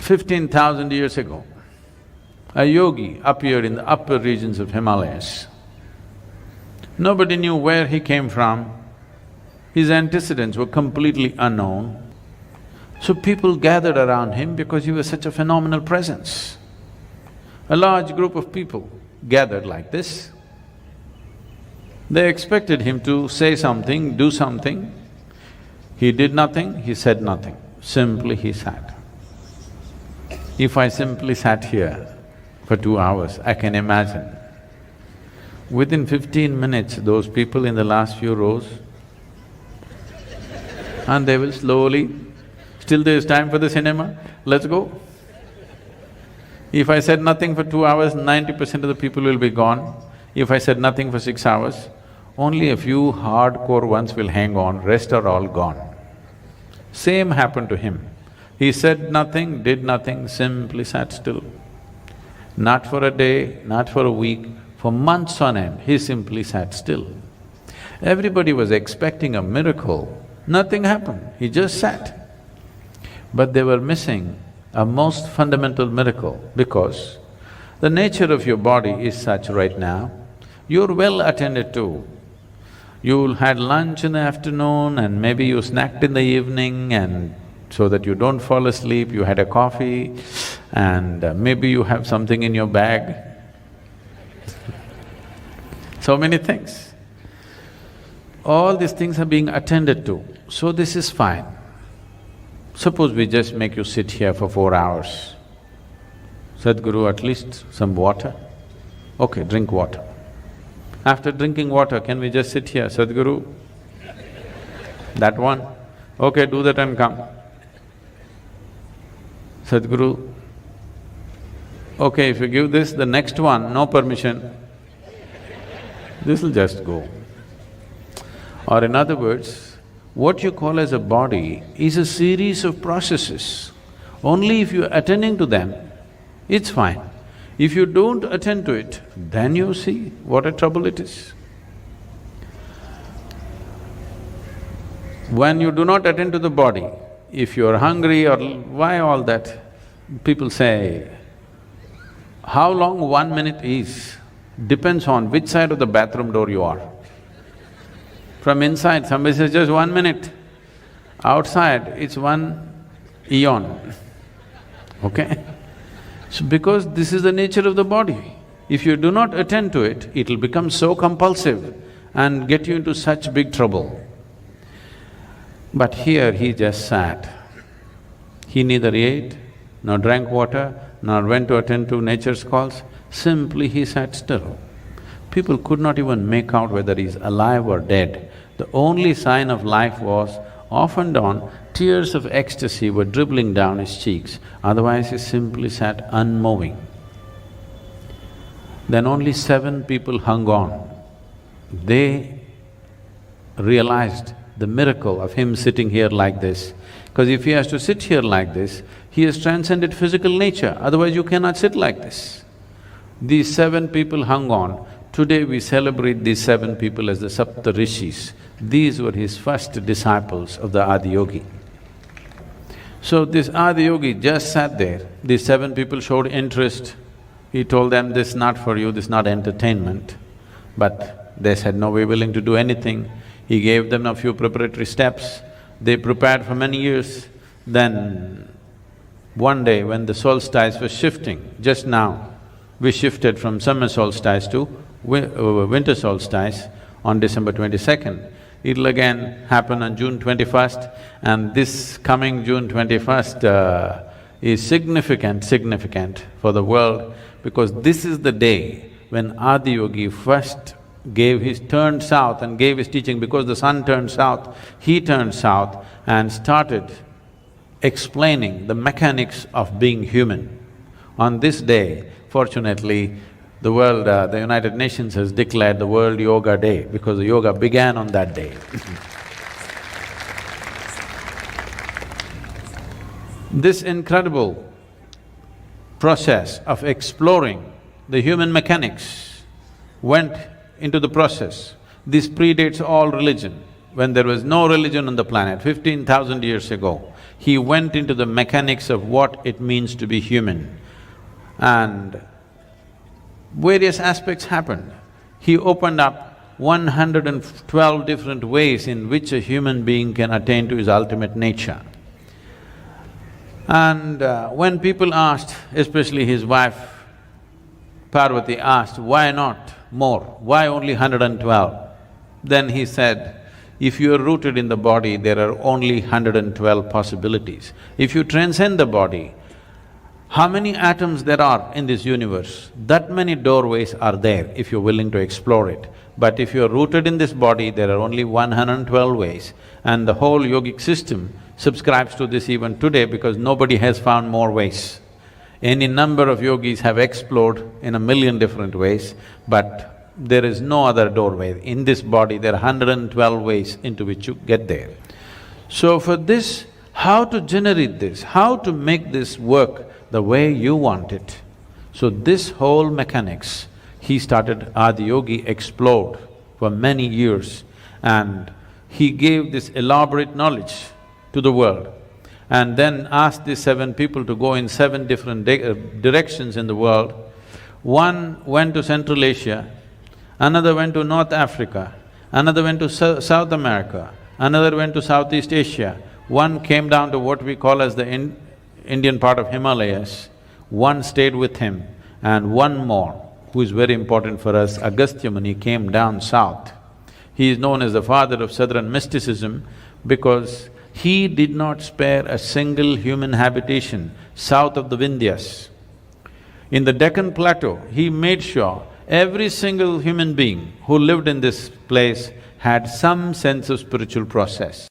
15,000 years ago, a yogi appeared in the upper regions of Himalayas. Nobody knew where he came from, his antecedents were completely unknown. So people gathered around him because he was such a phenomenal presence. A large group of people gathered like this. They expected him to say something, do something. He did nothing, he said nothing, simply he sat. If I simply sat here for 2 hours, I can imagine, within 15 minutes, those people in the last few rows, and they will slowly, still there's time for the cinema, let's go. If I said nothing for 2 hours, 90% of the people will be gone. If I said nothing for 6 hours, only a few hardcore ones will hang on, rest are all gone. Same happened to him. He said nothing, did nothing, simply sat still. Not for a day, not for a week, for months on end, he simply sat still. Everybody was expecting a miracle, nothing happened, he just sat. But they were missing a most fundamental miracle because the nature of your body is such right now, you're well attended to. You had lunch in the afternoon and maybe you snacked in the evening and so that you don't fall asleep, you had a coffee and maybe you have something in your bag. So many things. All these things are being attended to, so this is fine. Suppose we just make you sit here for 4 hours. Sadhguru, at least some water? Okay, drink water. After drinking water, can we just sit here? Sadhguru? That one? Okay, do that and come. Sadhguru? Okay, if you give this, the next one, no permission. This'll just go. Or in other words, what you call as a body is a series of processes. Only if you're attending to them, it's fine. If you don't attend to it, then you see what a trouble it is. When you do not attend to the body, if you're hungry or why all that, people say, how long 1 minute is depends on which side of the bathroom door you are. From inside, somebody says just 1 minute. Outside, it's 1 eon, okay? So because this is the nature of the body, if you do not attend to it, it'll become so compulsive and get you into such big trouble. But here he just sat. He neither ate, nor drank water, nor went to attend to nature's calls, simply he sat still. People could not even make out whether he's alive or dead. The only sign of life was, off and on, tears of ecstasy were dribbling down his cheeks, otherwise he simply sat unmoving. Then only 7 people hung on. They realized the miracle of him sitting here like this, because if he has to sit here like this, he has transcended physical nature, otherwise you cannot sit like this. These 7 people hung on. Today we celebrate these 7 people as the Saptarishis. These were his first disciples of the Adiyogi. So this Adiyogi just sat there, these 7 people showed interest. He told them, this is not for you, this is not entertainment. But they said, no, we're willing to do anything. He gave them a few preparatory steps. They prepared for many years. Then one day when the solstice was shifting, just now, we shifted from summer solstice to winter solstice on December 22nd. It'll again happen on June 21st, and this coming June 21st is significant for the world, because this is the day when Adiyogi first turned south and gave his teaching. Because the sun turned south, he turned south and started explaining the mechanics of being human. On this day, fortunately, the world, the United Nations has declared the World Yoga Day because the yoga began on that day. This incredible process of exploring the human mechanics went into the process. This predates all religion. when there was no religion on the planet, 15,000 years ago, he went into the mechanics of what it means to be human, and various aspects happened. He opened up 112 different ways in which a human being can attain to his ultimate nature. And when people asked, especially his wife Parvati asked, why not more? Why only 112? Then he said, if you are rooted in the body, there are only 112 possibilities. If you transcend the body, how many atoms there are in this universe, that many doorways are there if you're willing to explore it. But if you're rooted in this body, there are only 112 ways, and the whole yogic system subscribes to this even today because nobody has found more ways. Any number of yogis have explored in a million different ways, but there is no other doorway. In this body, there are 112 ways into which you get there. So for this, how to generate this, how to make this work the way you want it. So this whole mechanics, he started, Adiyogi explored for many years, and he gave this elaborate knowledge to the world, and then asked these 7 people to go in 7 different directions in the world. One went to Central Asia, another went to North Africa, another went to South America, another went to Southeast Asia, one came down to what we call as the Indian part of Himalayas, one stayed with him, and one more, who is very important for us, Agastya Muni, came down south. He is known as the father of southern mysticism because he did not spare a single human habitation south of the Vindhyas. In the Deccan Plateau, he made sure every single human being who lived in this place had some sense of spiritual process.